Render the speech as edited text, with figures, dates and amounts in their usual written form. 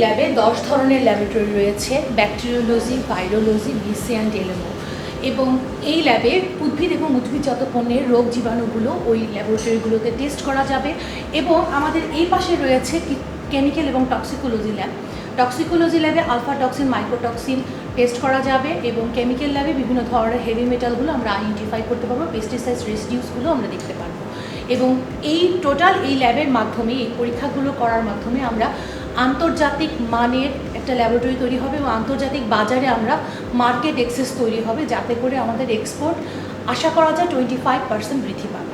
ল্যাবে 10 ধরনের ল্যাবরেটরি রয়েছে, ব্যাকটেরিওলজি, ভাইরোলজি, বিসি অ্যান্ড এলএমও। এবং এই ল্যাবে উদ্ভিদ এবং উদ্ভিদজাত পণ্যের রোগ জীবাণুগুলো ওই ল্যাবরেটরিগুলোতে টেস্ট করা যাবে। এবং আমাদের এই পাশে রয়েছে কেমিক্যাল এবং টক্সিকোলজি ল্যাব। টক্সিকোলজি ল্যাবে আলফা টক্সিন, মাইক্রোটক্সিন টেস্ট করা যাবে এবং কেমিক্যাল ল্যাবে বিভিন্ন ধরনের হেভি মেটালগুলো আমরা আইডেন্টিফাই করতে পারবো, পেস্টিসাইডস রেসিডিউসগুলো আমরা দেখতে পারবো। এবং এই টোটাল এই ল্যাবের মাধ্যমে, এই পরীক্ষাগুলো করার মাধ্যমে আমরা আন্তর্জাতিক মানের একটা ল্যাবরেটরি তৈরি হবে এবং আন্তর্জাতিক বাজারে আমরা মার্কেট অ্যাক্সেস তৈরি হবে, যাতে করে আমাদের এক্সপোর্ট আশা করা যায় 25% বৃদ্ধি পাবে।